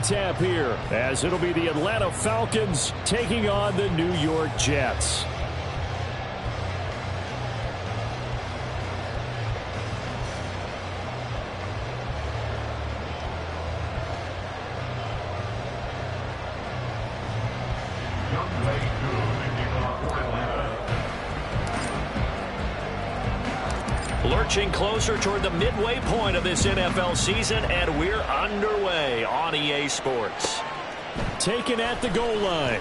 tap here, as it'll be the Atlanta Falcons taking on the New York Jets. Lurching closer toward the midway point of this NFL season, and we're underway on EA Sports. Taken at the goal line.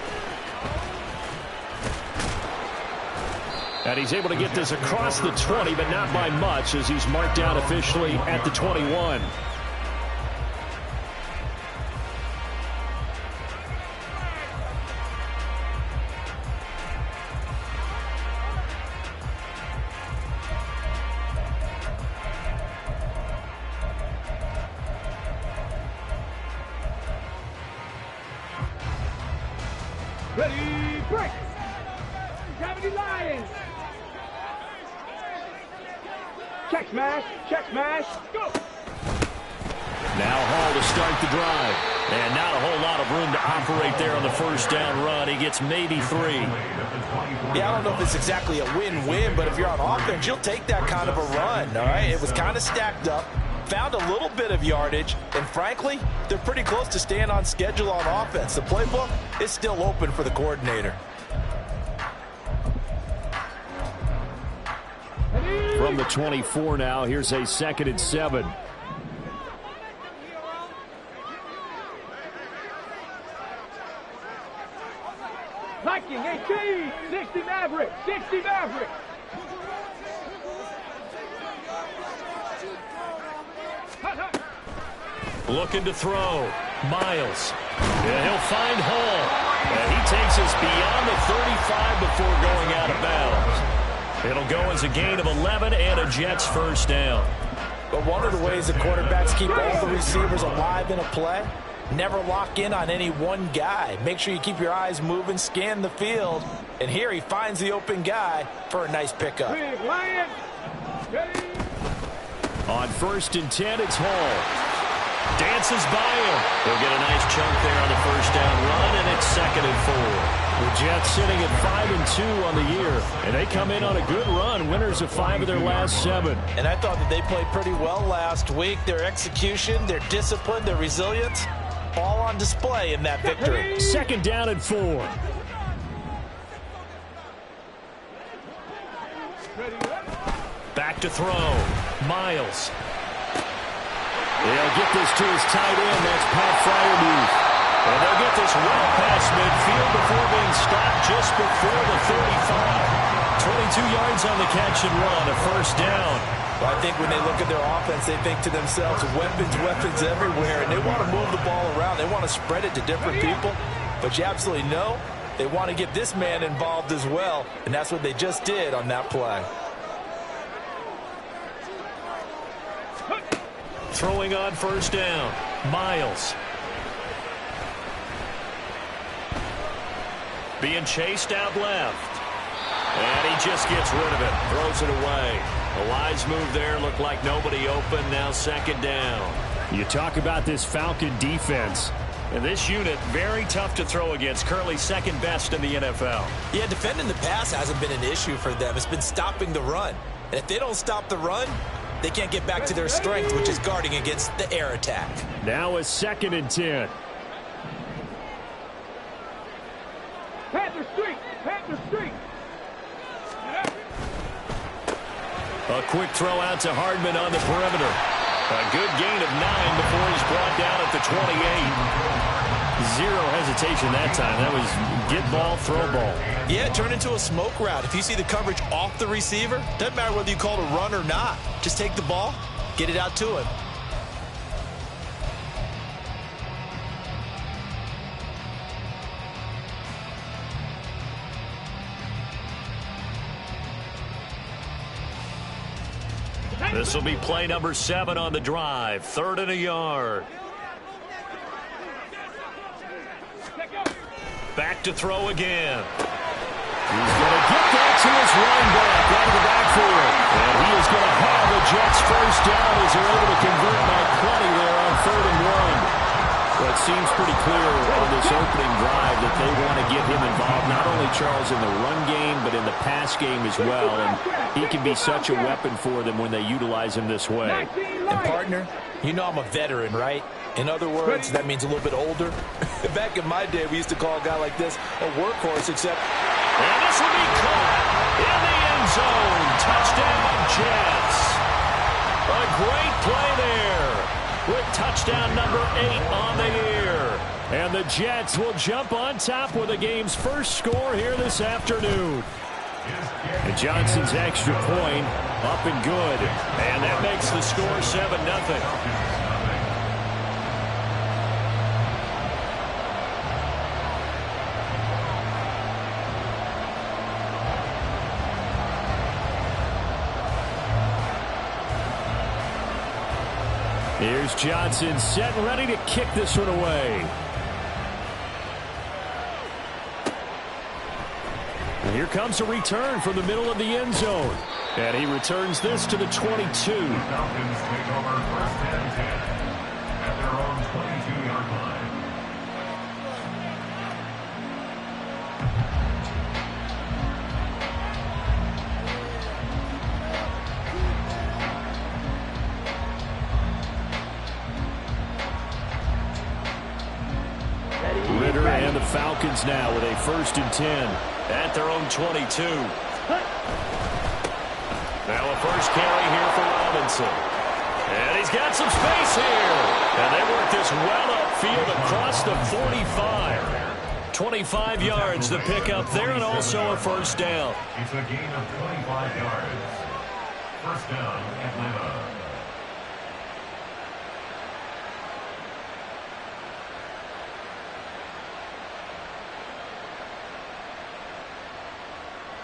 And he's able to get this across the 20, but not by much, as he's marked down officially at the 21. Ready, break! Gravity Lions! Check smash, go! Now Hall to start the drive. And not a whole lot of room to operate there on the first down run. He gets maybe 3. Yeah, I don't know if it's exactly a win-win, but if you're on offense, you'll take that kind of a run, all right? It was kind of stacked up, found a little bit of yardage, and frankly, they're pretty close to staying on schedule on offense. The playbook is still open for the coordinator. From the 24 now, here's a 2nd and 7. Viking 18, 60 Maverick, 60 Maverick. Looking to throw. Miles. Yeah, he'll find Hall. And he takes us beyond the 35 before going out of bounds. It'll go as a gain of 11 and a Jets first down. But one of the ways the quarterbacks keep all the receivers alive in a play, never lock in on any one guy. Make sure you keep your eyes moving, scan the field. And here he finds the open guy for a nice pickup. Big Lion. Ready. On 1st and 10, it's Hall. Dances by him. He'll get a nice chunk there on the first down run, and it's 2nd and 4. The Jets sitting at 5-2 on the year, and they come in on a good run, winners of 5 of their last 7. And I thought that they played pretty well last week. Their execution, their discipline, their resilience, all on display in that victory. 2nd down and 4. Back to throw. Miles. They'll get this to his tight end. That's Pat Freiermuth. And they'll get this well past midfield before being stopped just before the 35. 22 yards on the catch and run, a first down. Well, I think when they look at their offense, they think to themselves, weapons everywhere, and they want to move the ball around. They want to spread it to different people. But you absolutely know they want to get this man involved as well, and that's what they just did on that play. Throwing on first down. Miles. Being chased out left. And he just gets rid of it. Throws it away. A wise move there. Looked like nobody open. Now 2nd down. You talk about this Falcon defense. And this unit, very tough to throw against. Currently 2nd best in the NFL. Yeah, defending the pass hasn't been an issue for them. It's been stopping the run. And if they don't stop the run, they can't get back to their strength, which is guarding against the air attack. Now a 2nd and 10. Panther Street, Panther Street. A quick throw out to Hardman on the perimeter. A good gain of 9 before he's brought down at the 28. Zero hesitation that time. That was get ball, throw ball. Yeah, turn into a smoke route. If you see the coverage off the receiver, doesn't matter whether you call it a run or not. Just take the ball, get it out to him. This will be play number 7 on the drive. 3rd and a yard. Back to throw again. He's going to get that to his running back out of the backfield. And he is going to have the Jets first down as they're able to convert by 20 there on 3rd and 1. Well, it seems pretty clear on this opening drive that they want to get him involved, not only, Charles, in the run game, but in the pass game as well. And he can be such a weapon for them when they utilize him this way. And, partner, you know I'm a veteran, right? In other words, that means a little bit older. Back in my day, we used to call a guy like this a workhorse, except... And this will be caught in the end zone. Touchdown, Jets. A great play there with touchdown number 8 on the year. And the Jets will jump on top with the game's first score here this afternoon. And Johnson's extra point up and good. And that makes the score 7-0. Here's Johnson set and ready to kick this one away. And here comes a return from the middle of the end zone. And he returns this to the 22. The Falcons take over first and 10 at their own 22-yard line. Ridder and the Falcons now with a first and 10. At their own 22. Now a first carry here for Robinson. And he's got some space here. And they work this well upfield across the 45. 25 yards to pick up there and also a first down. It's a gain of 25 yards. First down, Atlanta.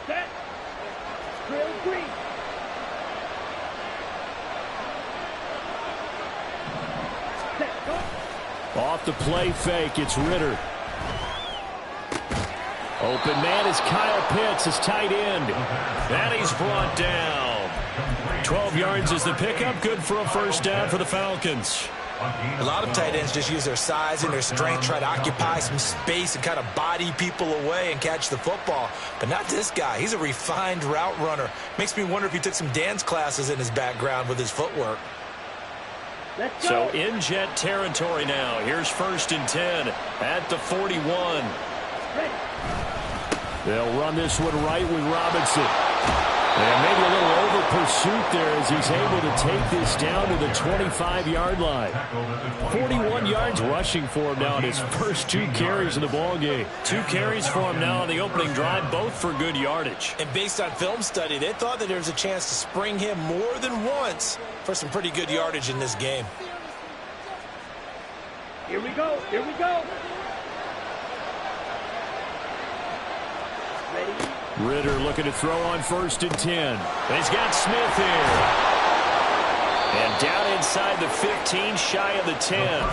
Set. Drill green. Set. Go. Off the play fake, it's Ridder. Open man is Kyle Pitts, his tight end. And he's brought down. 12 yards is the pickup. Good for a first down for the Falcons. A lot of tight ends just use their size and their strength, try to occupy some space and kind of body people away and catch the football. But not this guy. He's a refined route runner. Makes me wonder if he took some dance classes in his background with his footwork. Let's go. So in Jet territory now. Here's first and 10 at the 41. Ready. They'll run this one right with Robinson. And maybe a little over pursuit there as he's able to take this down to the 25-yard line. 41 yards rushing for him now in his first 2 carries in the ballgame. 2 carries for him now on the opening drive, both for good yardage. And based on film study, they thought that there was a chance to spring him more than once for some pretty good yardage in this game. Here we go. Here we go. Ready. Ridder looking to throw on first and 10. He's got Smith here. And down inside the 15, shy of the 10.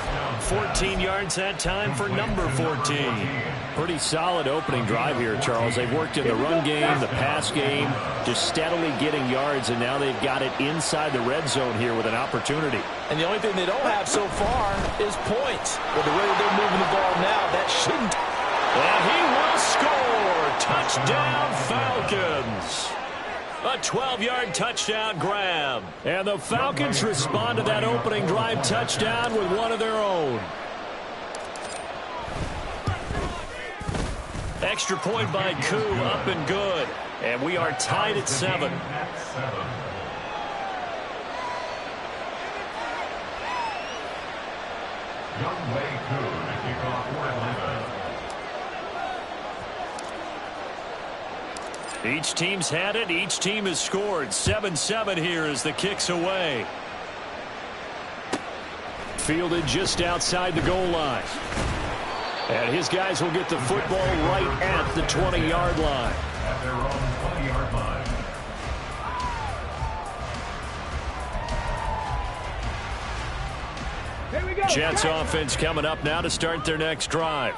14 yards that time for number 14. Pretty solid opening drive here, Charles. They've worked in the run game, the pass game, just steadily getting yards, and now they've got it inside the red zone here with an opportunity. And the only thing they don't have so far is points. With the way they're moving the ball now, that shouldn't. And he will score. Touchdown, Falcons. A 12-yard touchdown grab. And the Falcons respond to that opening drive touchdown with one of their own. Extra point by Koo, up and good. And we are tied at 7. Young Wei Koo to kick off for Atlanta. Each team's had it. Each team has scored. 7-7 here as the kick's away. Fielded just outside the goal line. And his guys will get the football right at the 20-yard line. At their own 20-yard line. Here we go. Jets offense coming up now to start their next drive.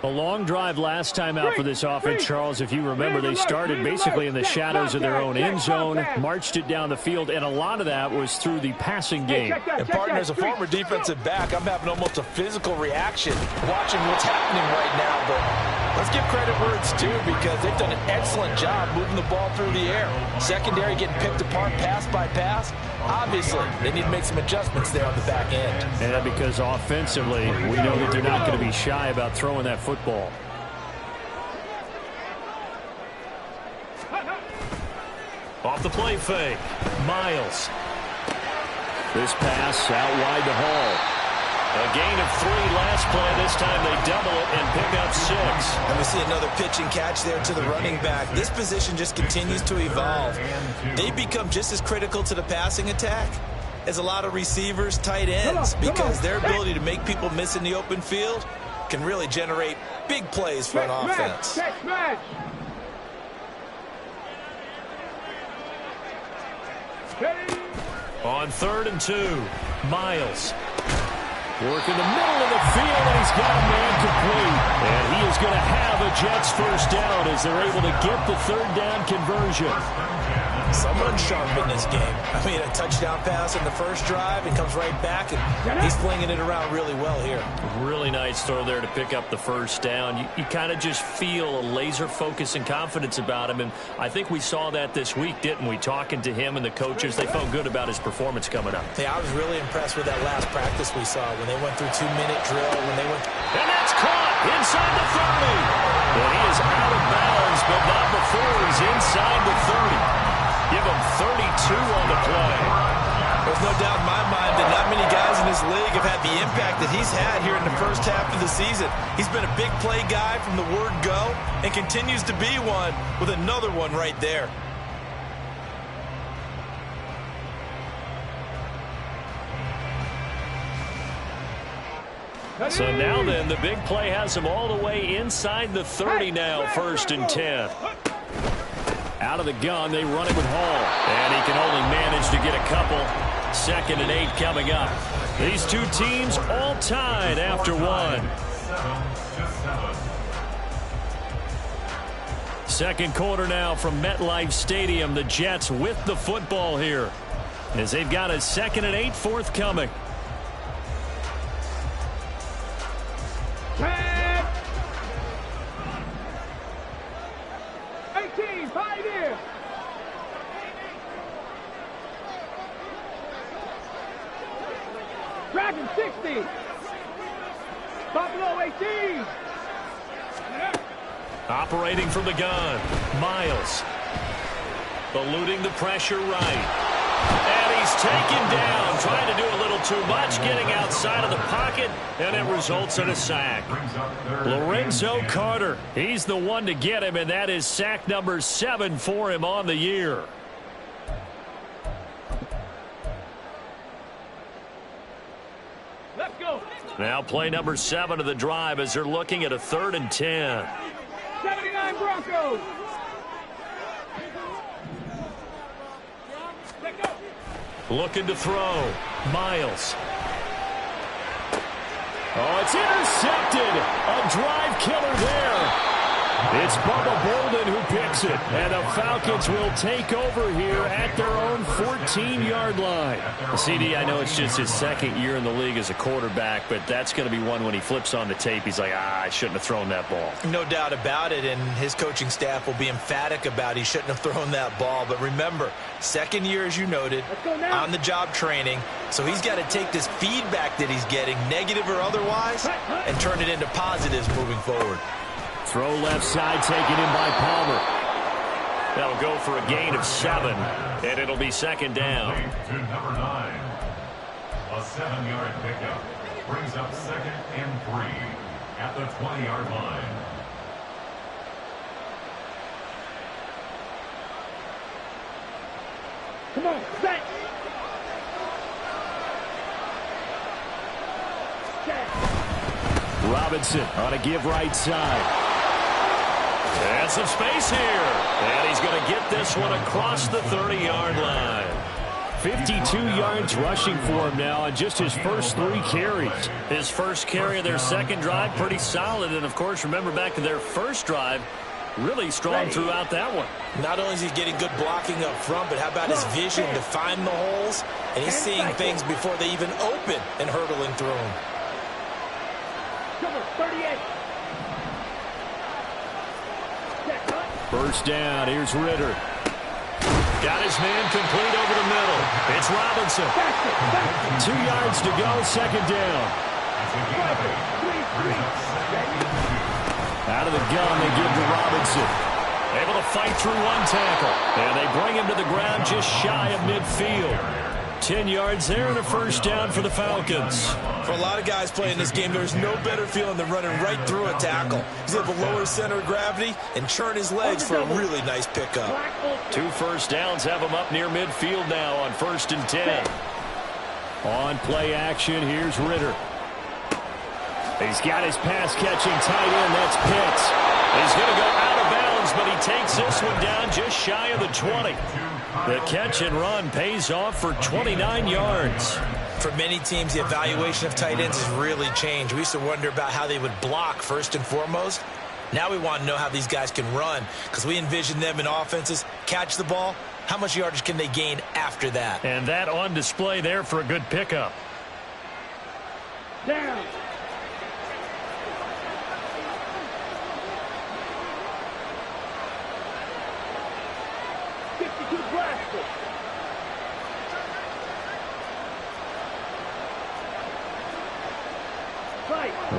A long drive last time out for this offense, Charles. If you remember, they started basically in the shadows of their own end zone, marched it down the field, and a lot of that was through the passing game. And partner, as a former defensive back, I'm having almost a physical reaction watching what's happening right now. But let's give credit where it's due, because they've done an excellent job moving the ball through the air. Secondary getting picked apart pass by pass. Obviously, they need to make some adjustments there on the back end. And because offensively, we know that they're not going to be shy about throwing that football. Off the play fake, Miles. This pass out wide to Hall. A gain of 3 last play. This time they double it and pick up 6. And we see another pitch and catch there to the running back. This position just continues to evolve. They become just as critical to the passing attack as a lot of receivers, tight ends, because their ability to make people miss in the open field can really generate big plays for an offense. On 3rd and 2, Miles. Working the middle of the field, and he's got a man complete. And he is going to have a Jets first down as they're able to get the 3rd down conversion. Someone sharp in this game. I mean, a touchdown pass in the first drive and comes right back, and he's flinging it around really well here. Really nice throw there to pick up the first down. You kind of just feel a laser focus and confidence about him, and I think we saw that this week, didn't we? Talking to him and the coaches, they felt good about his performance coming up. Yeah, I was really impressed with that last practice we saw when they went through 2-minute drill. And that's caught inside the 30. And he is out of bounds, but not before he's inside the 30. Give him 32 on the play. There's no doubt in my mind that not many guys in this league have had the impact that he's had here in the first half of the season. He's been a big play guy from the word go and continues to be one with another one right there. So now then, the big play has him all the way inside the 30 now, 1st and 10. Out of the gun, they run it with Hall. And he can only manage to get a couple. 2nd and 8 coming up. These two teams all tied after 1. 2nd quarter now from MetLife Stadium. The Jets with the football here, as they've got a 2nd and 8 forthcoming. 18, Pioneer. Dragon 60. Buffalo 18. Operating from the gun, Miles. Eluding the pressure right. And he's taken down, trying to do a little too much, getting outside of the pocket, and it results in a sack. Lorenzo Carter, he's the one to get him, and that is sack number 7 for him on the year. Let's go. Now play number 7 of the drive as they're looking at a 3rd and 10. 79 Broncos. Looking to throw. Miles. Oh, it's intercepted. A drive killer there. It's Bubba Bolden who picks it. And the Falcons will take over here at their own 14-yard line. CD, I know it's just his 2nd year in the league as a quarterback, but that's going to be one when he flips on the tape, he's like, I shouldn't have thrown that ball. No doubt about it, and his coaching staff will be emphatic about he shouldn't have thrown that ball. But remember, 2nd year, as you noted, on-the-job training, so he's got to take this feedback that he's getting, negative or otherwise, and turn it into positives moving forward. Throw left side taken in by Palmer. That'll go for a gain of 7, and it'll be 2nd down. To number 9. A 7-yard pickup brings up 2nd and 3 at the 20-yard line. Come on, set. Robinson on a give right side. And some space here. And he's going to get this one across the 30-yard line. 52 yards rushing for him now on just his first 3 carries. His first carry of their second drive, pretty solid. And, of course, remember back to their first drive, really strong throughout that one. Not only is he getting good blocking up front, but how about his vision to find the holes? And he's seeing things before they even open and hurdling through them. Number 38. First down, here's Ritter. Got his man complete over the middle. It's Robinson. 2 yards to go, second down. Out of the gun, they give to Robinson. Able to fight through one tackle. And they bring him to the ground just shy of midfield. 10 yards there and a first down for the Falcons. For a lot of guys playing this game, there's no better feeling than running right through a tackle. He's able to lower center of gravity and churn his legs for a really nice pickup. 2 first downs have him up near midfield now on 1st and 10. On play action, here's Ritter. He's got his pass-catching tight end, that's Pitts. He's going to go out of bounds, but he takes this one down just shy of the 20. The catch and run pays off for 29 yards. For many teams, the evaluation of tight ends has really changed. We used to wonder about how they would block first and foremost. Now we want to know how these guys can run, because we envision them in offenses catch the ball. How much yardage can they gain after that? And that on display there for a good pickup. Down.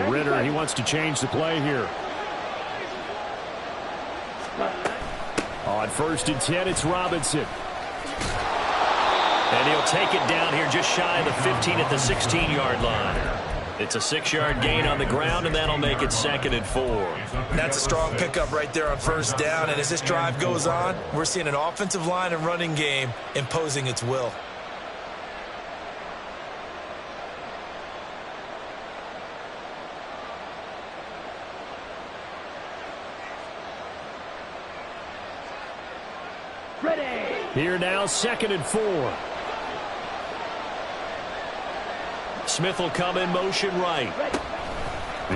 Ritter, he wants to change the play here. On 1st and 10, it's Robinson. And he'll take it down here just shy of the 15 at the 16-yard line. It's a 6-yard gain on the ground, and that'll make it 2nd and 4. That's a strong pickup right there on first down. And as this drive goes on, we're seeing an offensive line and running game imposing its will. Here now, 2nd and 4. Smith will come in motion right.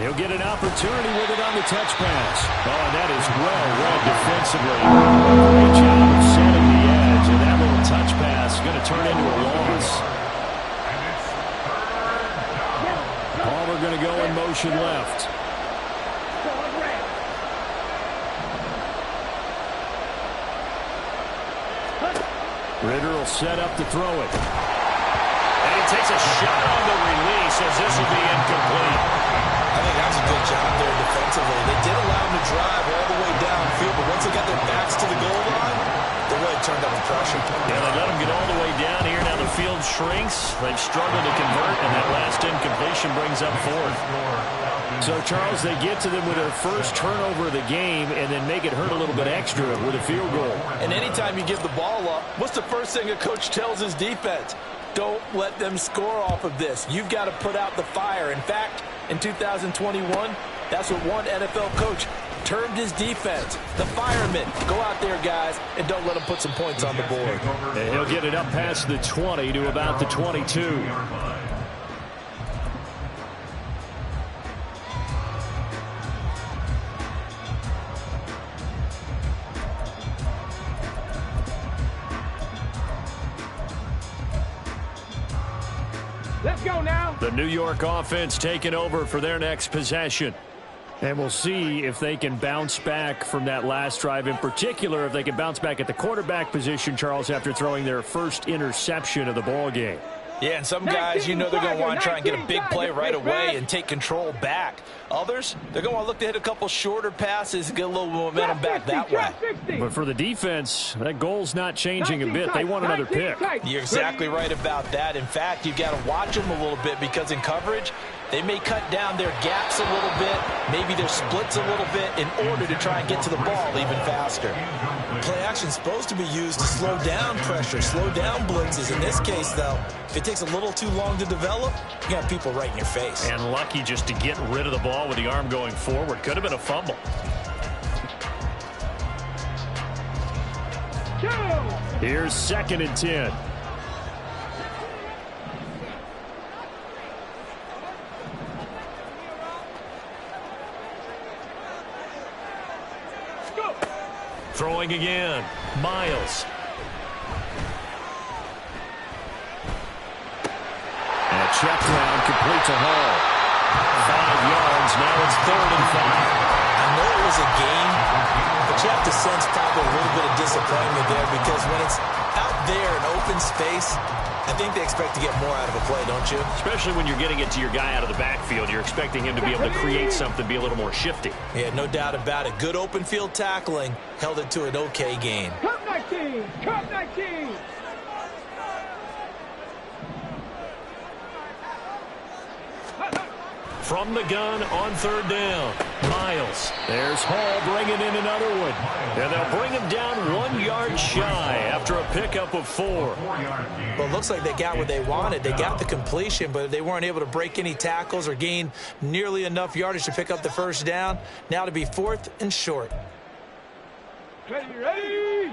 He'll get an opportunity with it on the touch pass. Oh, and that is well read defensively. Great job of setting the edge, and that little touch pass is going to turn into a loss. Palmer going to go in motion left. Ritter will set up to throw it. And he takes a shot on the release as this will be incomplete. I think that's a good job there defensively. They did allow him to drive all the way downfield, but once they got their backs to the goal line, they really turned up the pressure. Yeah, they let him get all the way down here. Now the field shrinks. They've struggled to convert, and that last incompletion brings up 4th. So, Charles, they get to them with their first turnover of the game and then make it hurt a little bit extra with a field goal. And anytime you give the ball up, what's the first thing a coach tells his defense? Don't let them score off of this. You've got to put out the fire. In fact, in 2021, that's what one NFL coach termed his defense. The firemen. Go out there, guys, and don't let them put some points on the board. And he'll get it up past the 20 to about the 22. Let's go now. The New York offense taking over for their next possession. And we'll see if they can bounce back from that last drive. In particular, if they can bounce back at the quarterback position, Charles, after throwing their first interception of the ball game. Yeah, and some guys, you know they're going to want to try and get a big play right away and take control back. Others, they're going to want to look to hit a couple shorter passes and get a little momentum back that way. But for the defense, that goal's not changing a bit. They want another pick. You're exactly right about that. In fact, you've got to watch them a little bit because in coverage, they may cut down their gaps a little bit, maybe their splits a little bit in order to try and get to the ball even faster. Play action's supposed to be used to slow down pressure, slow down blitzes. In this case, though, if it takes a little too long to develop, you got people right in your face. And lucky just to get rid of the ball with the arm going forward. Could have been a fumble. Here's 2nd and 10. Throwing again. Miles. And a check down complete to Hall. 5 yards. Now it's 3rd and 5. I know it was a game, but you have to sense probably a little bit of disappointment there because when it's out there in open space, I think they expect to get more out of a play, don't you? Especially when you're getting it to your guy out of the backfield. You're expecting him to be able to create something, be a little more shifty. Yeah, no doubt about it. Good open field tackling held it to an okay gain. Cup 19! Cup 19! From the gun on 3rd down. Miles. There's Hall bringing in another one. And they'll bring him down 1 yard shy after a pickup of 4. Well, it looks like they got what they wanted. They got the completion, but they weren't able to break any tackles or gain nearly enough yardage to pick up the 1st down. Now to be 4th and short. Ready!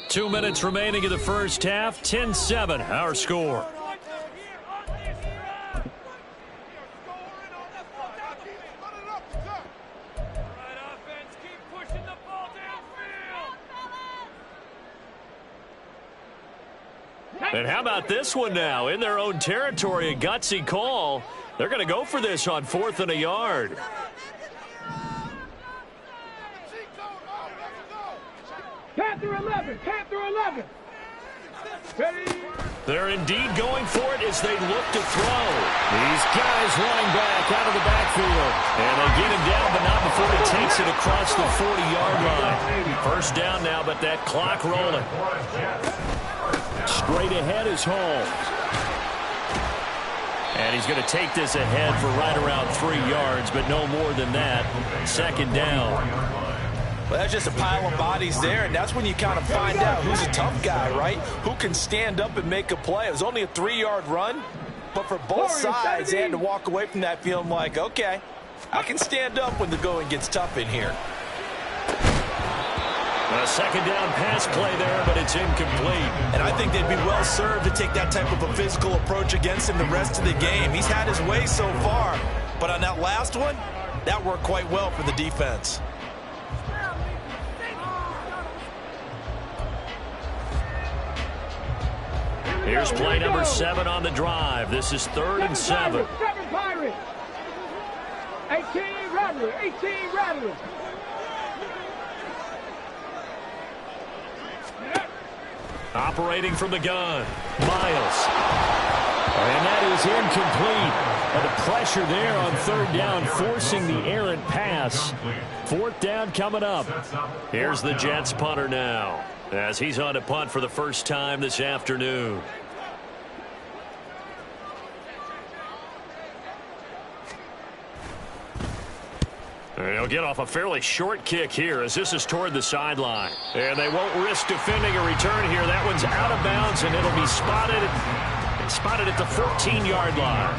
2 minutes remaining in the first half. 10-7, our score. And how about this one now? In their own territory, a gutsy call. They're going to go for this on 4th and a yard. Panther 11! Panther 11! Ready! They're indeed going for it as they look to throw. These guys line back out of the backfield. And they get him down, but not before he takes it across the 40-yard line. 1st down now, but that clock rolling. Straight ahead is Hall. And he's going to take this ahead for right around 3 yards, but no more than that. 2nd down. Well, that's just a pile of bodies there, and that's when you kind of find out who's a tough guy, right? Who can stand up and make a play. It was only a 3-yard run, but for both sides, they had to walk away from that feeling like, okay, I can stand up when the going gets tough in here. A 2nd down pass play there, but it's incomplete. And I think they'd be well served to take that type of a physical approach against him the rest of the game. He's had his way so far, but on that last one, that worked quite well for the defense. Here's play number 7 on the drive. This is 3rd and 7. 7 Pirates! 18 Rattlers! 18 Rattlers! Operating from the gun. Miles. And that is incomplete. And the pressure there on 3rd down, forcing the errant pass. 4th down coming up. Here's the Jets punter now, as he's on to punt for the first time this afternoon. And he'll get off a fairly short kick here as this is toward the sideline. And they won't risk defending a return here. That one's out of bounds, and it'll be spotted at the 14-yard line.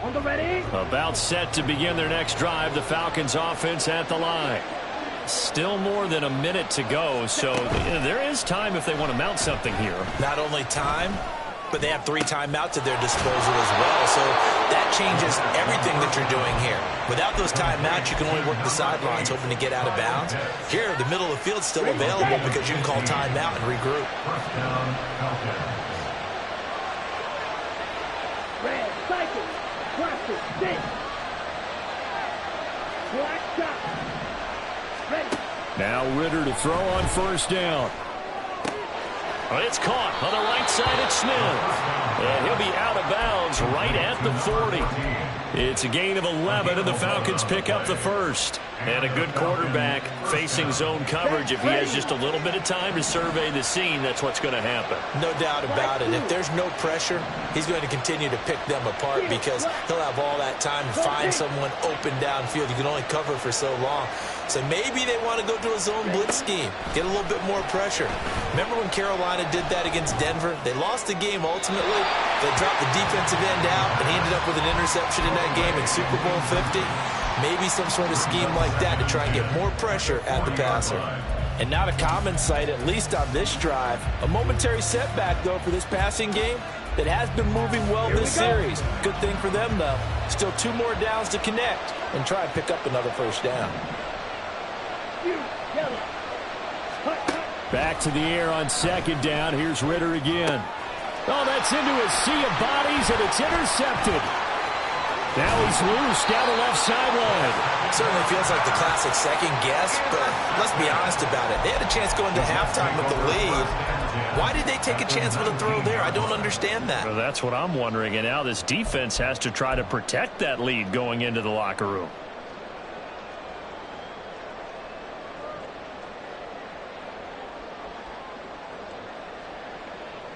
On the ready? About set to begin their next drive. The Falcons offense at the line. Still more than a minute to go, so there is time if they want to mount something here. Not only time, but they have 3 timeouts at their disposal as well, so that changes everything that you're doing here. Without those timeouts, you can only work the sidelines, hoping to get out of bounds. Here, the middle of the field's still available because you can call timeout and regroup. Red, cycle, plastic, stick. Black shot. Ready. Now Ritter to throw on 1st down. It's caught on the right side. It's Smith. And he'll be out of bounds right at the 40. It's a gain of 11, and the Falcons pick up the first. And a good quarterback facing zone coverage. If he has just a little bit of time to survey the scene, that's what's going to happen. No doubt about it. If there's no pressure, he's going to continue to pick them apart because he'll have all that time to find someone open downfield. You can only cover for so long. So maybe they want to go to a zone blitz scheme, get a little bit more pressure. Remember when Carolina did that against Denver? They lost the game ultimately. They dropped the defensive end out, and he ended up with an interception in that game in Super Bowl 50. Maybe some sort of scheme like that to try and get more pressure at the passer. And not a common sight, at least on this drive. A momentary setback, though, for this passing game that has been moving well this series. Good thing for them, though. Still 2 more downs to connect and try and pick up another first down. Back to the air on second down. Here's Ritter again. Oh, that's into a sea of bodies, and it's intercepted. Now he's loose down the left sideline. Certainly feels like the classic second guess, but let's be honest about it. They had a chance going to halftime with the lead. Why did they take a chance with a throw there? I don't understand that. Well, that's what I'm wondering, and now this defense has to try to protect that lead going into the locker room.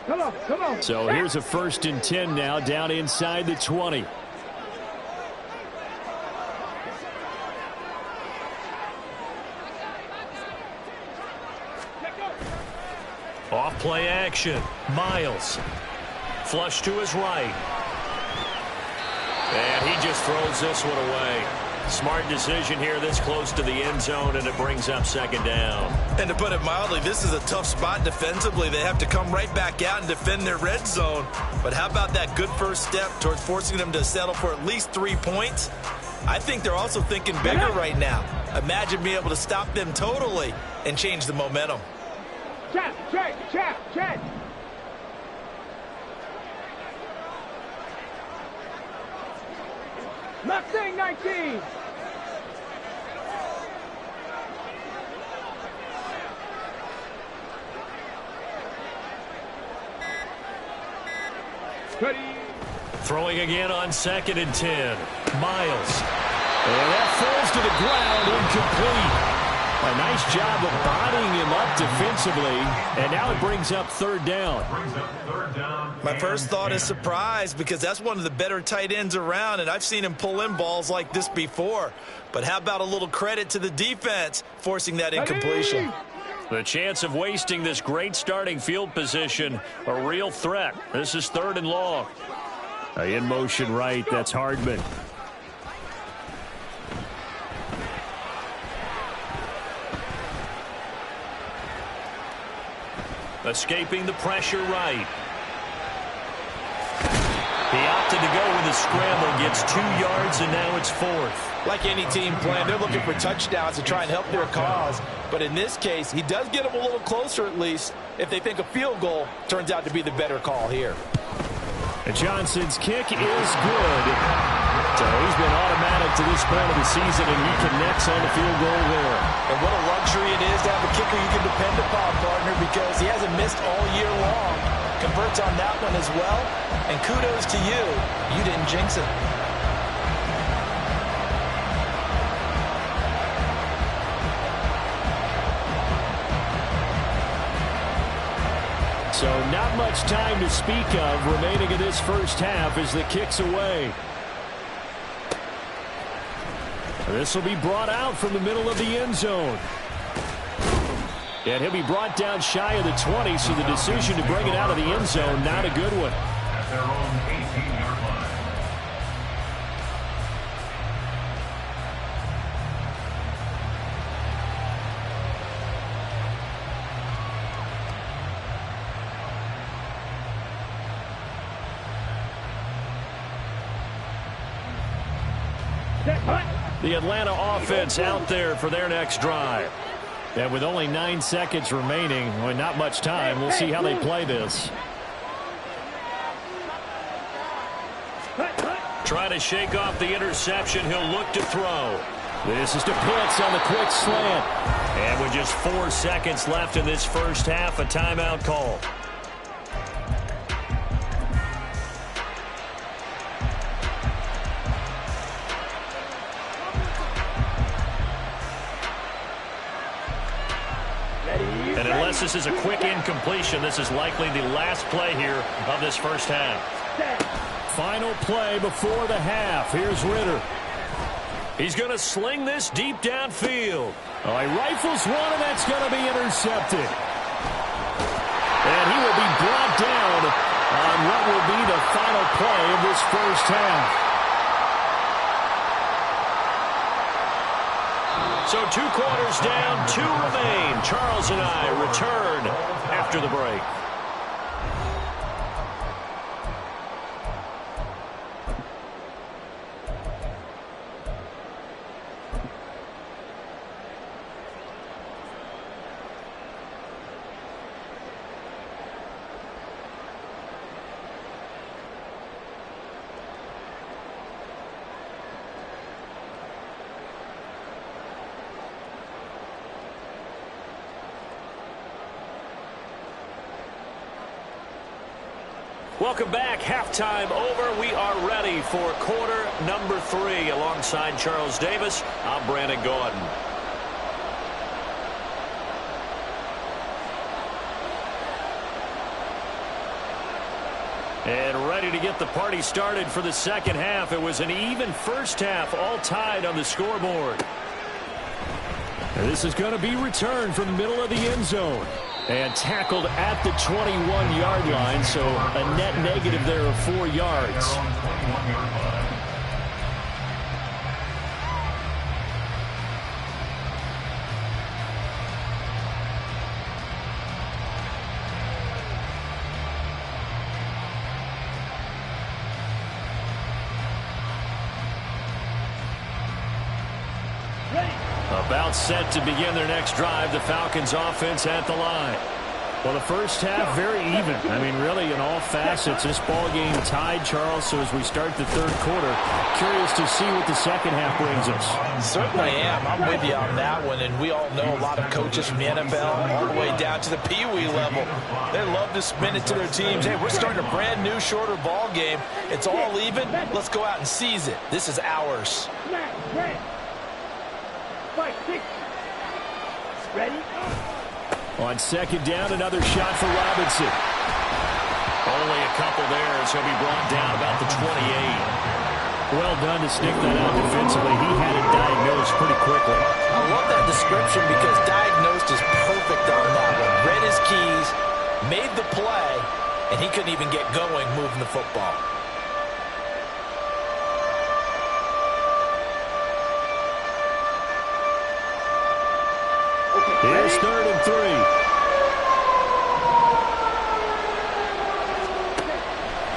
Come on, come on. So here's a 1st and 10 now, down inside the 20. Off play action. Miles. Flush to his right. And he just throws this one away. Smart decision here this close to the end zone, and it brings up second down. And to put it mildly, this is a tough spot defensively. They have to come right back out and defend their red zone. But how about that good first step towards forcing them to settle for at least 3 points? I think they're also thinking bigger right now. Imagine being able to stop them totally and change the momentum. Check. Mustang 19. Ready. Throwing again on 2nd and 10. Miles. And that falls to the ground, incomplete. A nice job of bodying him up defensively, and now it brings up 3rd down. My first thought is surprise, because that's one of the better tight ends around, and I've seen him pull in balls like this before. But how about a little credit to the defense forcing that incompletion? The chance of wasting this great starting field position, a real threat. This is 3rd and long. In motion right, that's Hardman. Escaping the pressure right. He opted to go with a scramble, gets 2 yards, and now it's 4th. Like any team plan, they're looking for touchdowns to try and help their cause. But in this case, he does get them a little closer at least if they think a field goal turns out to be the better call here. And Johnson's kick is good. So he's been automatic to this point of the season, and he connects on the field goal there. And what a luxury it is to have a kicker you can depend upon, partner, because he hasn't missed all year long. Converts on that one as well. And kudos to you. You didn't jinx it. So not much time to speak of remaining in this first half as the kick's away. This will be brought out from the middle of the end zone. And he'll be brought down shy of the 20, so the decision to bring it out of the end zone, not a good one. At their own 18-yard line. The Atlanta offense out there for their next drive. And with only 9 seconds remaining, well, not much time, we'll see how they play this. Trying to shake off the interception, he'll look to throw. This is to Pitts on the quick slant. And with just 4 seconds left in this first half, a timeout call. And unless this is a quick incompletion, this is likely the last play here of this first half. Final play before the half. Here's Ritter. He's going to sling this deep downfield. Oh, he rifles one, and that's going to be intercepted. And he will be brought down on what will be the final play of this first half. So 2 quarters down, 2 remain. Charles and I return after the break. Welcome back. Halftime over. We are ready for quarter number 3. Alongside Charles Davis, I'm Brandon Gaudin. And ready to get the party started for the second half. It was an even first half, all tied on the scoreboard. And this is going to be returned from the middle of the end zone. And tackled at the 21-yard line, so a net negative there of 4 yards. About set to begin their next drive. The Falcons offense at the line. Well, the first half, very even. I mean, really, in all facets, this ball game tied, Charles. So as we start the third quarter, curious to see what the second half brings us. Certainly am. I'm with you on that one. And we all know a lot of coaches from the NFL all the way down to the Pee-wee level. They love to spin it to their teams. Hey, we're starting a brand new, shorter ball game. It's all even. Let's go out and seize it. This is ours. Ready? On second down, another shot for Robinson. Only a couple there as he'll be brought down about the 28. Well done to stick that out defensively. He had it diagnosed pretty quickly. I love that description because diagnosed is perfect on that one. Read his keys, made the play, and he couldn't even get going moving the football. Here's 3rd and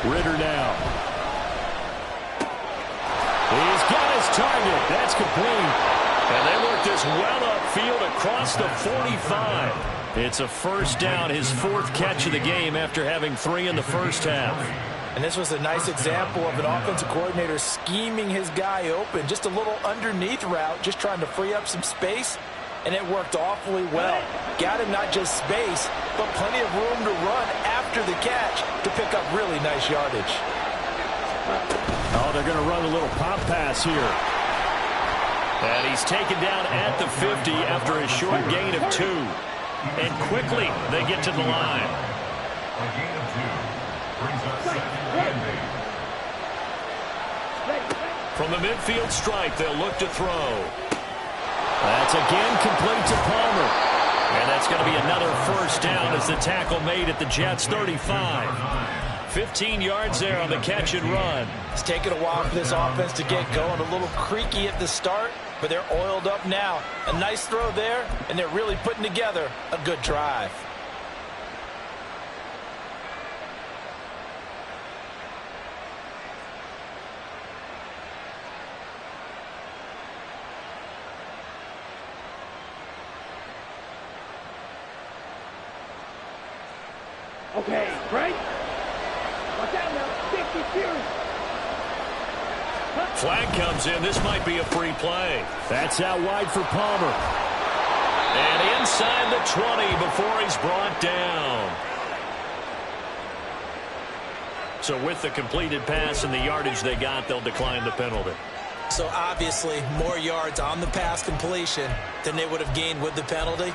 3. Ridder now. He's got his target. That's complete. And they work this well upfield across the 45. It's a first down, his 4th catch of the game after having 3 in the first half. And this was a nice example of an offensive coordinator scheming his guy open. Just a little underneath route, just trying to free up some space. And it worked awfully well. Got him not just space, but plenty of room to run after the catch to pick up really nice yardage. Oh, they're going to run a little pop pass here. And he's taken down at the 50 after a short gain of 2. And quickly they get to the line. A gain of 2 brings up 2nd and 8. From the midfield stripe, they'll look to throw. That's again complete to Palmer. And that's going to be another first down as the tackle made at the Jets' 35. 15 yards there on the catch and run. It's taken a while for this offense to get going. A little creaky at the start, but they're oiled up now. A nice throw there, and they're really putting together a good drive. Okay, right? Watch out now. Sticky serious. Flag comes in. This might be a free play. That's out wide for Palmer. And inside the 20 before he's brought down. So with the completed pass and the yardage they got, they'll decline the penalty. So obviously more yards on the pass completion than they would have gained with the penalty.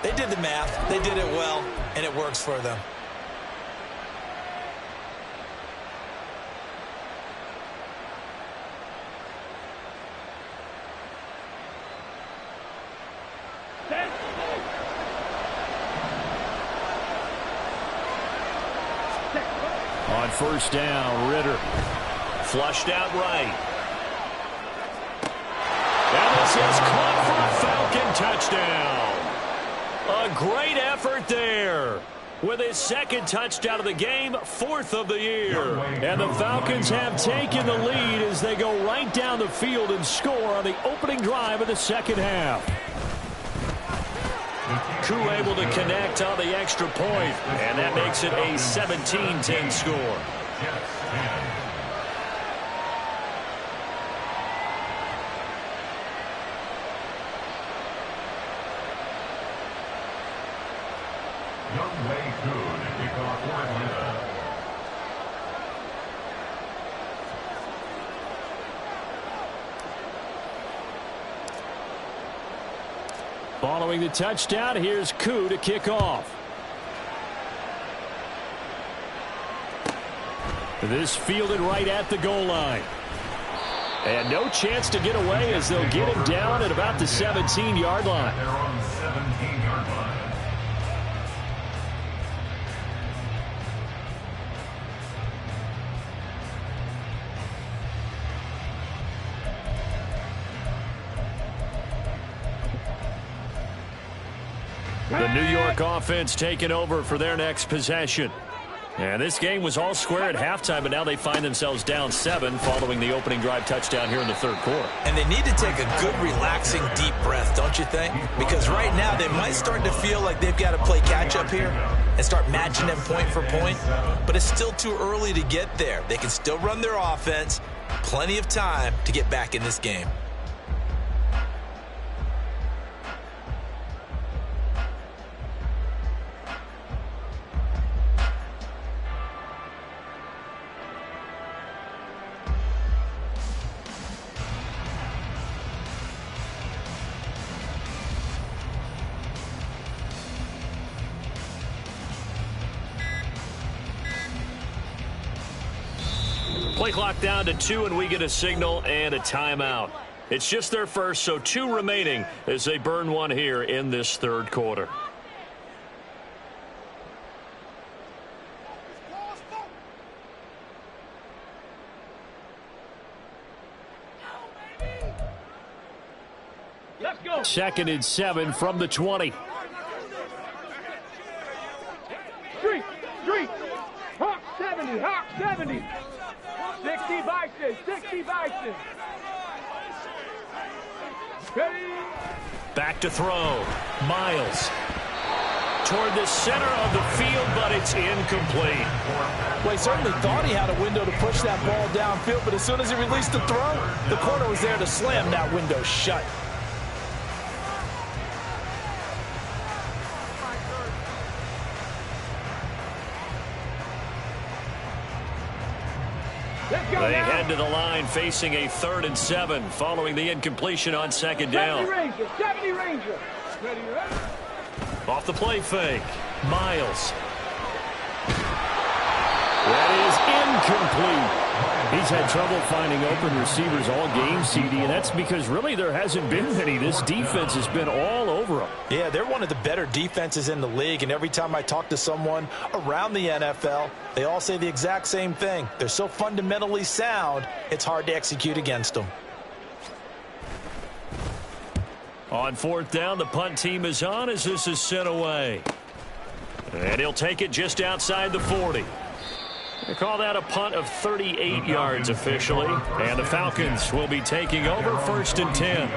They did the math. They did it well, and it works for them. On first down, Ridder. Flushed out right. And this is caught for a touchdown. A great effort there. With his second touchdown of the game, 4th of the year. And the Falcons have taken the lead as they go right down the field and score on the opening drive of the second half. Koo able to connect on the extra point, and that makes it a 17-10 score. Younghoe Koo to kick off for Atlanta. Following the touchdown, here's Koo to kick off. This fielded right at the goal line. And no chance to get away as they'll get him down at about the 17-yard line. They're on the 17-yard line. The New York offense taking over for their next possession. And this game was all square at halftime, but now they find themselves down 7 following the opening drive touchdown here in the third quarter. And they need to take a good, relaxing, deep breath, don't you think? Because right now they might start to feel like they've got to play catch-up here and start matching them point for point. But it's still too early to get there. They can still run their offense. Plenty of time to get back in this game. Play clock down to 2, and we get a signal and a timeout. It's just their first, so 2 remaining as they burn one here in this third quarter. Let's go. 2nd and 7 from the 20. Street. Hawk 70. 60 Bison. 60 Bison. Ready. Back to throw. Miles. Toward the center of the field, but it's incomplete. Well, he certainly thought he had a window to push that ball downfield, but as soon as he released the throw, the corner was there to slam that window shut. They head to the line facing a 3rd and 7 following the incompletion on 2nd down. 70 Ranger. Ready. Off the play fake. Miles. That is incomplete. He's had trouble finding open receivers all game, CD, and that's because really there hasn't been many. This defense has been all over them. Yeah, they're one of the better defenses in the league, and every time I talk to someone around the NFL, they all say the exact same thing. They're so fundamentally sound, it's hard to execute against them. On 4th down, the punt team is on as this is sent away. And he'll take it just outside the 40. They call that a punt of 38 yards officially. And the Falcons will be taking over 1st and 10.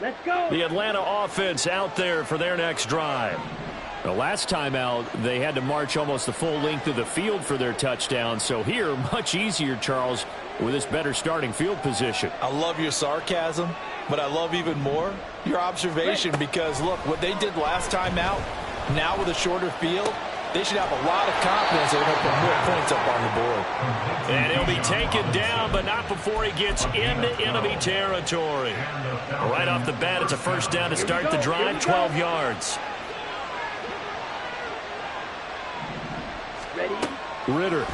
Let's go. The Atlanta offense out there for their next drive. The last time out, they had to march almost the full length of the field for their touchdown. So here, much easier, Charles, with this better starting field position. I love your sarcasm, but I love even more your observation because, look, what they did last time out, now with a shorter field, they should have a lot of confidence they're going to put more points up on the board. And he'll be taken down, but not before he gets into enemy territory. Right off the bat, it's a 1st down to start the drive, 12 yards. Ready. Ritter.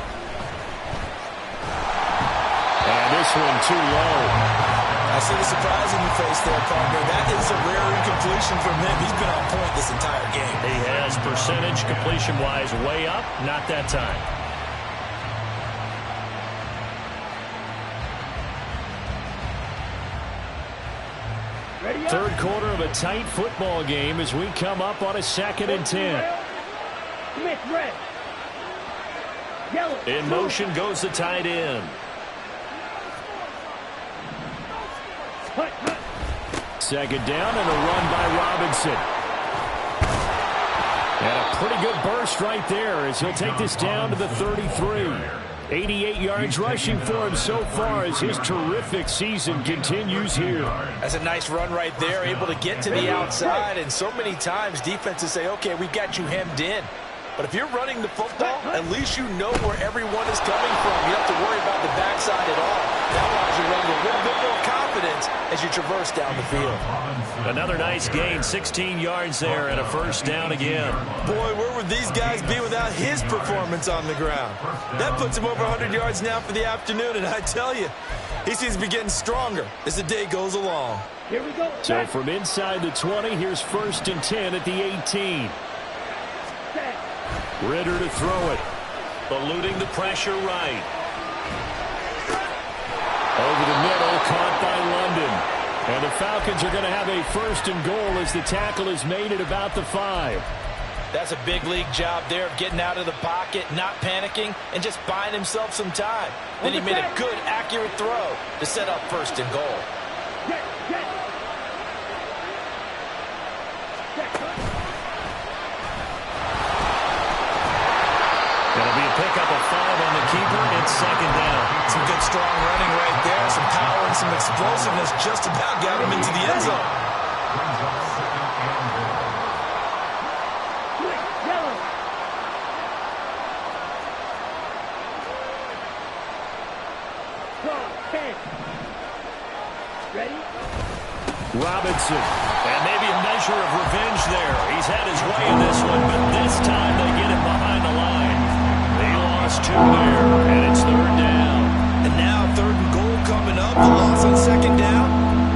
And this one too low. I see the surprise in your face there, partner. That is a rare incompletion from him. He's been on point this entire game. He has percentage completion-wise way up. Not that time. Third quarter of a tight football game as we come up on a 2nd and 10. Smith, red. Yellow. In motion goes the tight end. Second down and a run by Robinson. And a pretty good burst right there as he'll take this down to the 33. 88 yards rushing for him so far as his terrific season continues here. That's a nice run right there, able to get to the outside, and so many times defenses say, okay, we've got you hemmed in. But if you're running the football, at least you know where everyone is coming from. You don't have to worry about the backside at all. That allows you to run with a little bit more confidence as you traverse down the field. Another nice gain, 16 yards there and a first down again. Boy, where would these guys be without his performance on the ground? That puts him over 100 yards now for the afternoon, and I tell you, he seems to be getting stronger as the day goes along. Here we go. So from inside the 20, here's 1st and 10 at the 18. Ritter to throw it. Eluding the pressure right. Over the middle, caught by London. And the Falcons are going to have a 1st and goal as the tackle is made at about the 5. That's a big league job there of getting out of the pocket, not panicking, and just buying himself some time. Then he made a good, accurate throw to set up 1st and goal. It'll be a pickup of 5 on the keeper. It's 2nd down. Some good, strong running right there. Some power and some explosiveness just about got him into the end zone. Robinson. And maybe a measure of revenge there. He's had his way in this one, but this time they get him behind the line. They lost 2 there, and it's 3rd down. And now 3rd and goal coming up. The loss on 2nd down.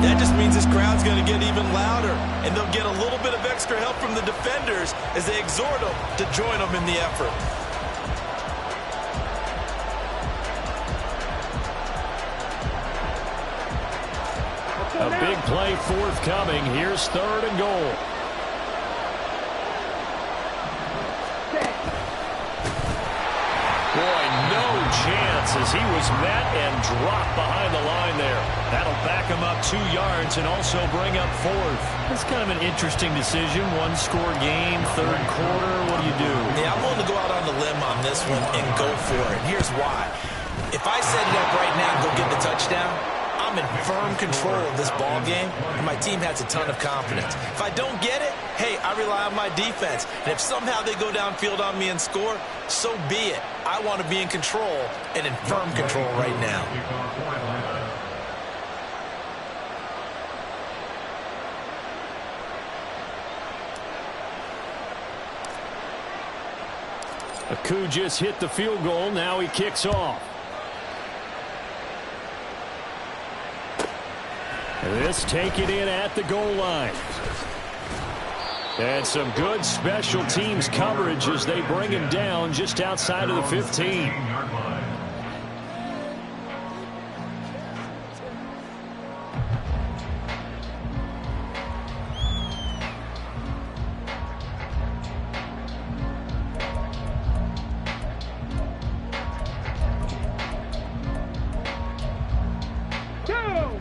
That just means this crowd's going to get even louder, and they'll get a little bit of extra help from the defenders as they exhort them to join them in the effort. A big play forthcoming. Here's 3rd and goal. Boy, no chance as he was met and dropped behind the line there. That'll back him up 2 yards and also bring up 4th. That's kind of an interesting decision. 1-score game, 3rd quarter. What do you do? Yeah, I'm willing to go out on the limb on this one and go for it. Here's why. If I set it up right now and go get the touchdown, I'm in firm control of this ball game, and my team has a ton of confidence. If I don't get it, hey, I rely on my defense. And if somehow they go downfield on me and score, so be it. I want to be in control and in firm control right now. Aku just hit the field goal. Now he kicks off. This taken in at the goal line. And some good special teams coverage as they bring him down just outside of the 15.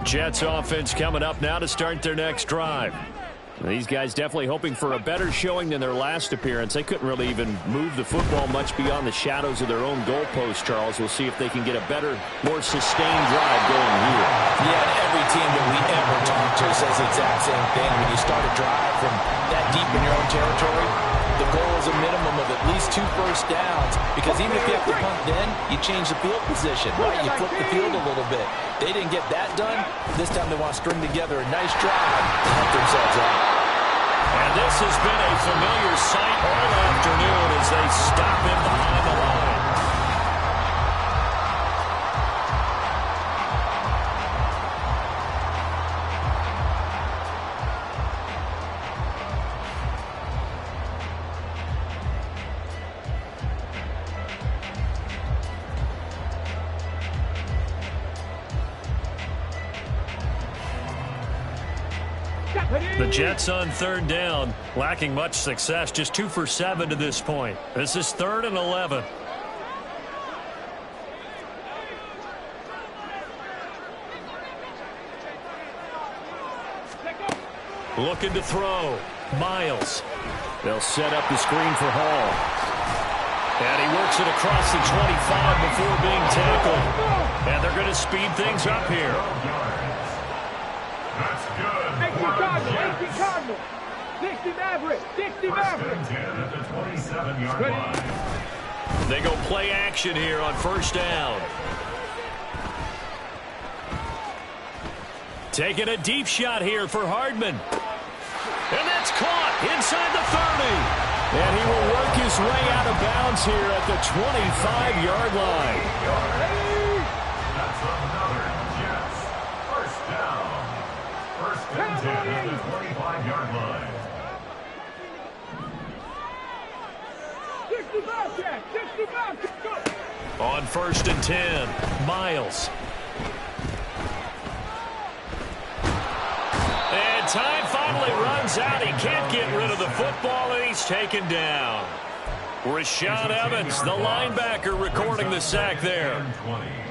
Jets offense coming up now to start their next drive. These guys definitely hoping for a better showing than their last appearance. They couldn't really even move the football much beyond the shadows of their own goalpost, Charles. We'll see if they can get a better, more sustained drive going here. Yeah, and every team that we ever talk to says the exact same thing. When you start a drive from that deep in your own territory, the goal is a minimum of at least 2 first downs, because even if you have to punt then, you change the field position, right? You flip the field a little bit. They didn't get that done. This time they want to string together a nice drive to help themselves out. And this has been a familiar sight all afternoon as they stop him behind the line. The Jets on third down, lacking much success, just 2 for 7 to this point. This is 3rd and 11. Looking to throw. Miles. They'll set up the screen for Hall. And he works it across the 25 before being tackled. And they're going to speed things up here. That's good. 18 Cardinal. 60 Maverick. 60 Maverick. 10 at the 27-yard line. They go play action here on first down. Taking a deep shot here for Hardman. And that's caught inside the 30. And he will work his way out of bounds here at the 25-yard line. That's another Jets. First down. First and 10 at the 25-yard line. 65 Jack. 65 Jack. On first and 10, Miles. And time finally runs out. He can't get rid of the football, and he's taken down. Rashaan Evans, the linebacker, recording the sack there.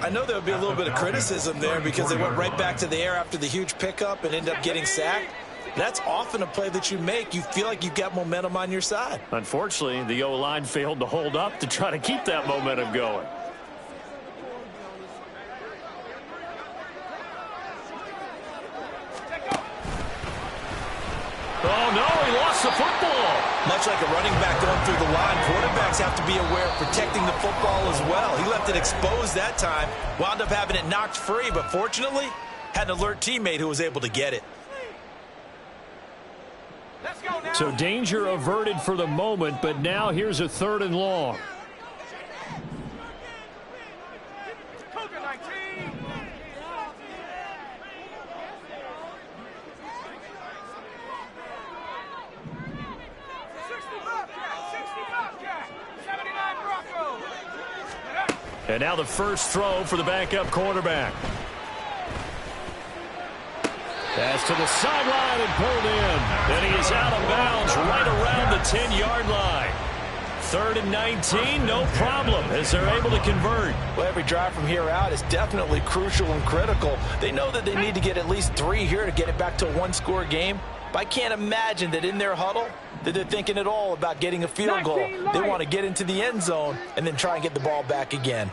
I know there would be a little bit of criticism there because they went right back to the air after the huge pickup and ended up getting sacked. That's often a play that you make. You feel like you've got momentum on your side. Unfortunately, the O-line failed to hold up to try to keep that momentum going. Oh, no, he lost the football. Much like a running back going through the line, quarterbacks have to be aware of protecting the football as well. He left it exposed that time, wound up having it knocked free, but fortunately, had an alert teammate who was able to get it. So danger averted for the moment, but now here's a 3rd and long. And now the first throw for the backup quarterback. Pass to the sideline and pulled in. And he is out of bounds right around the 10-yard line. 3rd and 19, no problem, as they're able to convert. Well, every drive from here out is definitely crucial and critical. They know that they need to get at least 3 here to get it back to a one-score game. But I can't imagine that in their huddle that they're thinking at all about getting a field goal. They want to get into the end zone and then try and get the ball back again.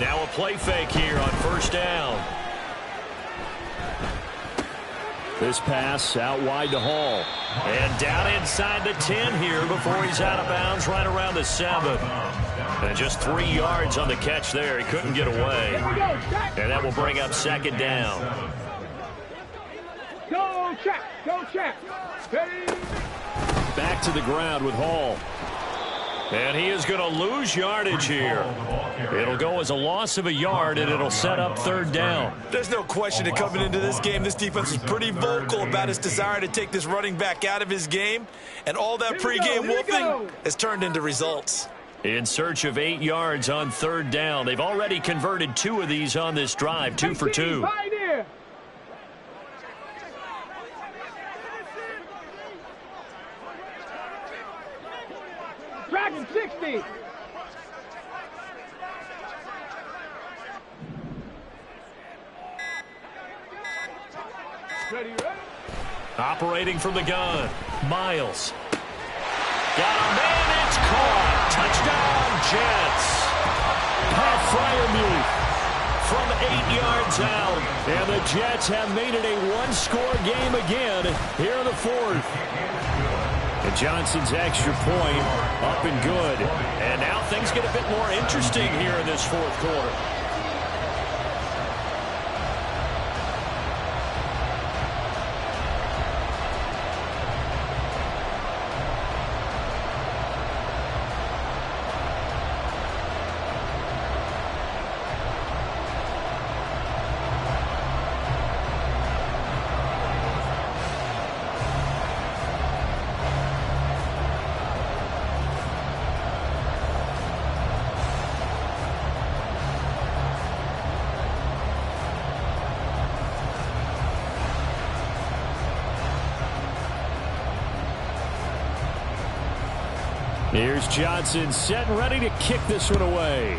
Now a play fake here on first down. This pass out wide to Hall. And down inside the 10 here before he's out of bounds right around the 7. And just 3 yards on the catch there. He couldn't get away. And that will bring up second down. Go check. Go check. Back to the ground with Hall. And he is going to lose yardage here. It'll go as a loss of a yard, and it'll set up 3rd down. There's no question that coming into this game, this defense was pretty vocal about its desire to take this running back out of his game. And all that pregame whooping has turned into results. In search of 8 yards on 3rd down. They've already converted 2 of these on this drive, 2 for 2. Dragon 60. Ready. Operating from the gun, Miles. Got a man, it's caught. Touchdown, Jets. Pat Freiermuth from 8 yards out. And the Jets have made it a one-score game again here in the 4th. And Johnson's extra point up and good. And now things get a bit more interesting here in this 4th quarter. Here's Johnson set and ready to kick this one away.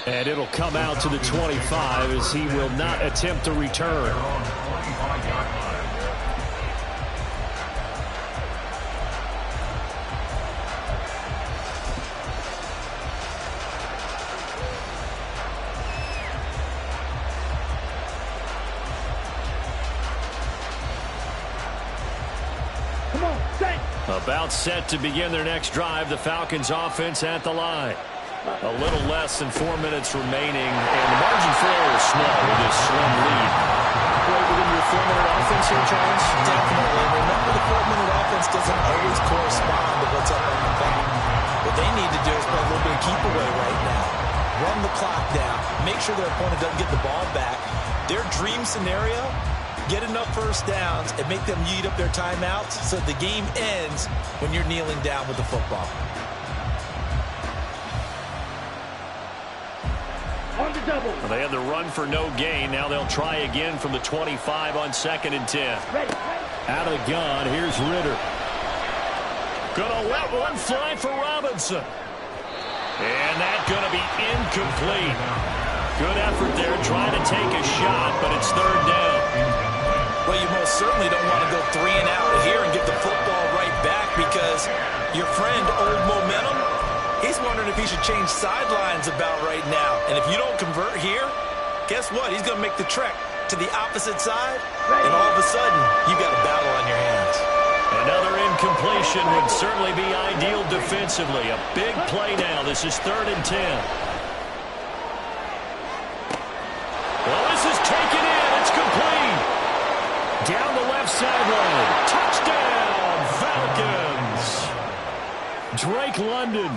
And it'll come out to the 25 as he will not attempt to return. About set to begin their next drive. The Falcons offense at the line. A little less than 4 minutes remaining, and the margin for error is small with this slim lead. Right within your 4-minute offense here, Charles? Definitely. Remember, the 4-minute offense doesn't always correspond to what's up on the clock. What they need to do is play a little bit of keep away right now. Run the clock down. Make sure their opponent doesn't get the ball back. Their dream scenario, get enough first downs and make them eat up their timeouts so the game ends when you're kneeling down with the football. On the double. Well, they had the run for no gain. Now they'll try again from the 25 on 2nd and 10. Ready. Out of the gun, here's Ritter. Gonna let one fly for Robinson. And that's gonna be incomplete. Good effort there trying to take a shot, but it's 3rd down. Well, you most certainly don't want to go 3 and out here and get the football right back because your friend, Old Momentum, he's wondering if he should change sidelines about right now. And if you don't convert here, guess what? He's going to make the trek to the opposite side, and all of a sudden, you've got a battle on your hands. Another incompletion would certainly be ideal defensively. A big play now. This is 3rd and 10. Well, this is taken in. It's complete. Down the left sideline. Touchdown, Falcons. Drake London,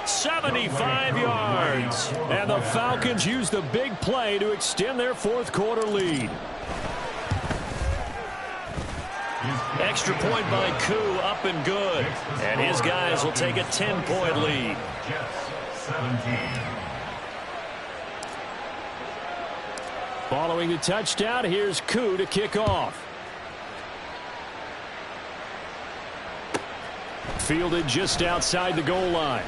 75 yards. And the Falcons use the big play to extend their 4th quarter lead. Extra point by Koo, up and good. And his guys will take a 10-point lead. Following the touchdown, here's Koo to kick off. Fielded just outside the goal line.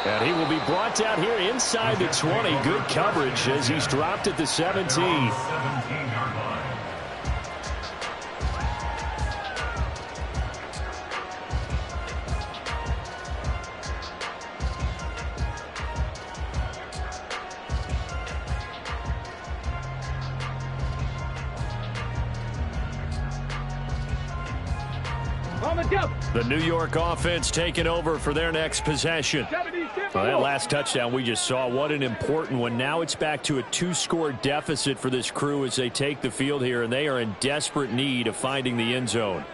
And he will be brought down here inside the 20. Good coverage as he's dropped at the 17. The New York offense taking over for their next possession. Well, that last touchdown we just saw, what an important one. Now it's back to a 2-score deficit for this crew as they take the field here, and they are in desperate need of finding the end zone.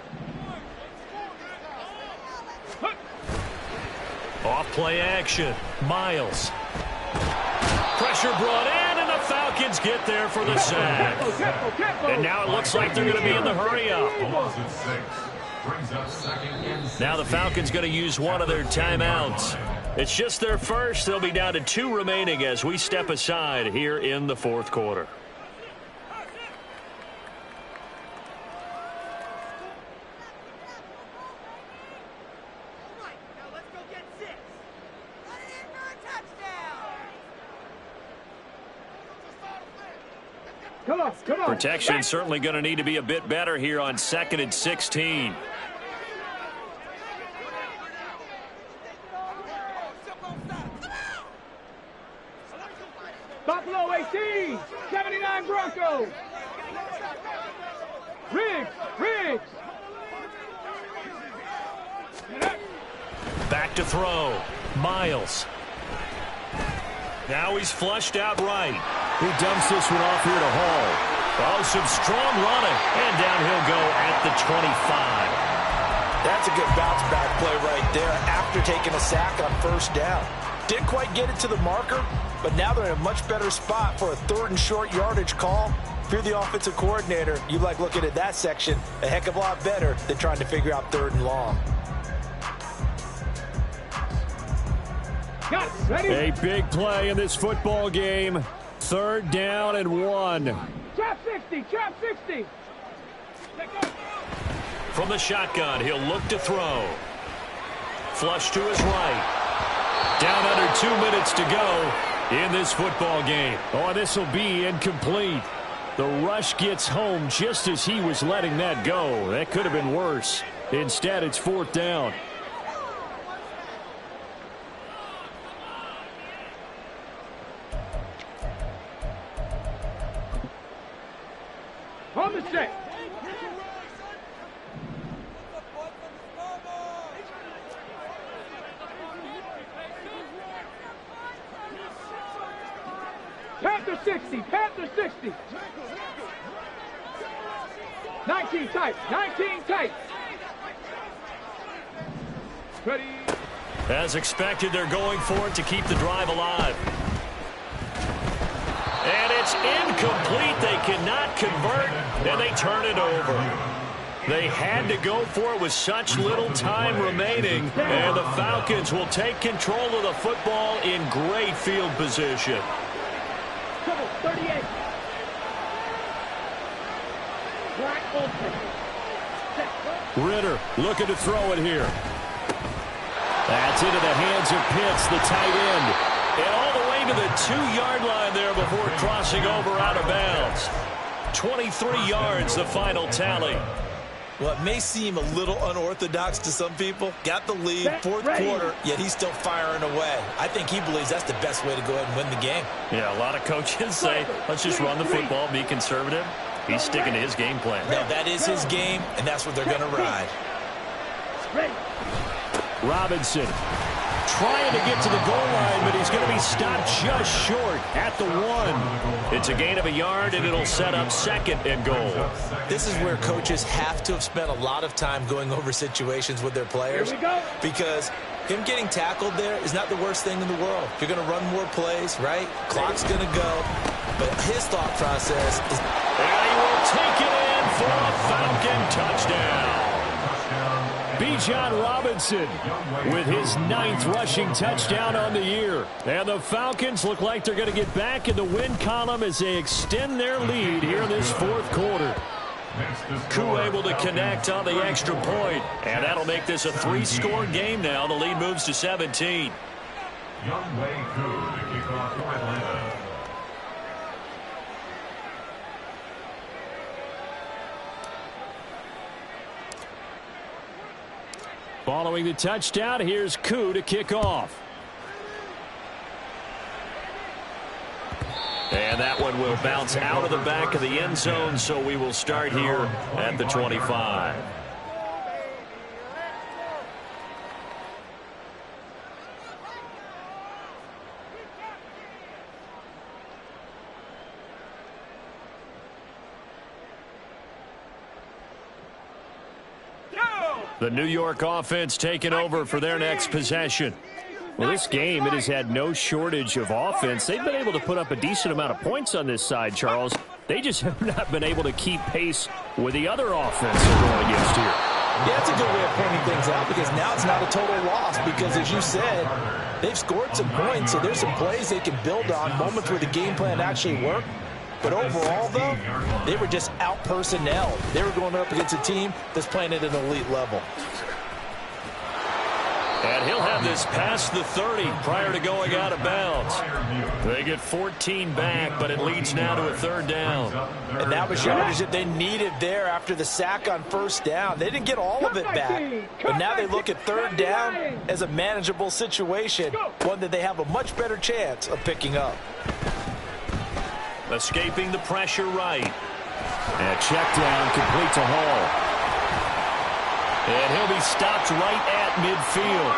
Off play action. Miles. Pressure brought in, and the Falcons get there for the sack. And now it looks like they're going to be in the hurry-up. Now the Falcons going to use one of their timeouts. It's just their first. They'll be down to 2 remaining as we step aside here in the 4th quarter. Come on. Protection certainly going to need to be a bit better here on 2nd and 16. Buffalo 18, 79 Broncos. Riggs. Back to throw. Miles. Now he's flushed out right. He dumps this one off here to Hall. Oh, some strong running. And down he'll go at the 25. That's a good bounce back play right there after taking a sack on 1st down. Didn't quite get it to the marker, but now they're in a much better spot for a 3rd and short yardage call. If you're the offensive coordinator, you like looking at that section a heck of a lot better than trying to figure out 3rd and long. Got it. Ready? A big play in this football game. 3rd down and 1. Trap 60. From the shotgun, he'll look to throw. Flush to his right. Down under 2 minutes to go in this football game. Oh, this will be incomplete. The rush gets home just as he was letting that go. That could have been worse. Instead, it's 4th down. On the set. Panther 60, Panther 60. 19 tight, 19 tight. Ready. As expected, they're going for it to keep the drive alive. And it's incomplete. They cannot convert, and they turn it over. They had to go for it with such little time remaining, and the Falcons will take control of the football in great field position. 38. Ritter looking to throw it here. That's into the hands of Pitts, the tight end. And all the way to the 2-yard line there before crossing over out of bounds. 23 yards, the final tally. Well, it may seem a little unorthodox to some people. Got the lead, 4th quarter, yet he's still firing away. I think he believes that's the best way to go ahead and win the game. Yeah, a lot of coaches say, let's just run the football, be conservative. He's sticking to his game plan. No, that is his game, and that's what they're going to ride. Robinson trying to get to the goal line, but he's going to be stopped just short at the 1. It's a gain of a yard, and it'll set up 2nd and goal. This is where coaches have to have spent a lot of time going over situations with their players, because him getting tackled there is not the worst thing in the world. You're going to run more plays, right? Clock's going to go. But his thought process is... And he will take it in for a Falcon touchdown. Bijan Robinson with his 9th rushing touchdown on the year. And the Falcons look like they're going to get back in the win column as they extend their lead here in this 4th quarter. Koo able to connect on the extra point. And that'll make this a 3-score game now. The lead moves to 17. Younghoe Koo to kick off for Atlanta. Following the touchdown, here's Koo to kick off. And that one will bounce out of the back of the end zone, so we will start here at the 25. The New York offense taking over for their next possession. Well, this game, it has had no shortage of offense. They've been able to put up a decent amount of points on this side, Charles. They just have not been able to keep pace with the other offense they're going against here. Yeah, that's a good way of pointing things out, because now it's not a total loss, because as you said, they've scored some points, so there's some plays they can build on, moments where the game plan actually worked. But overall, though, they were just out-personnel. They were going up against a team that's playing at an elite level. And he'll have this past the 30 prior to going out of bounds. They get 14 back, but it leads now to a 3rd down. And that was yardage that they needed there after the sack on 1st down. They didn't get all of it back. But now they look at 3rd down as a manageable situation, one that they have a much better chance of picking up. Escaping the pressure right. And check down, complete to Hall. And he'll be stopped right at midfield.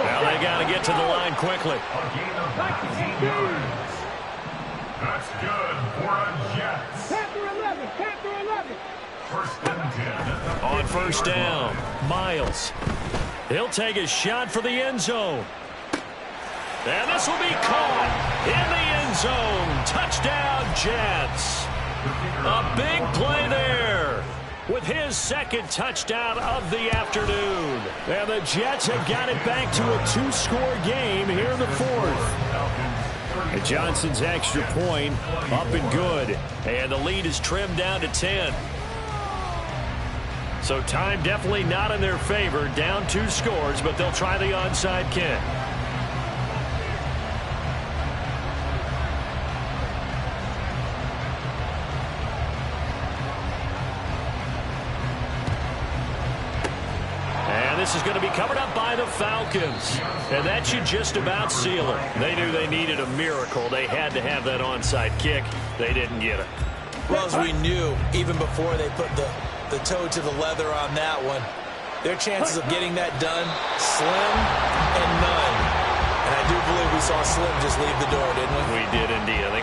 Now they got to get to the line quickly. That's good for a Jets. Panther 11, Panther 11. 1st and 10. On 1st down, Miles. He'll take a shot for the end zone. And this will be caught in the end zone. Touchdown, Jets. A big play there with his 2nd touchdown of the afternoon. And the Jets have got it back to a 2-score game here in the 4th. And Johnson's extra point up and good. And the lead is trimmed down to 10. So time definitely not in their favor. Down 2 scores, but they'll try the onside kick. And this is going to be covered up by the Falcons. And that should just about seal it. They knew they needed a miracle. They had to have that onside kick. They didn't get it. Well, as we knew, even before they put the toe to the leather on that one, their chances of getting that done, slim and none. And I do believe we saw Slim just leave the door, didn't we? We did indeed. I think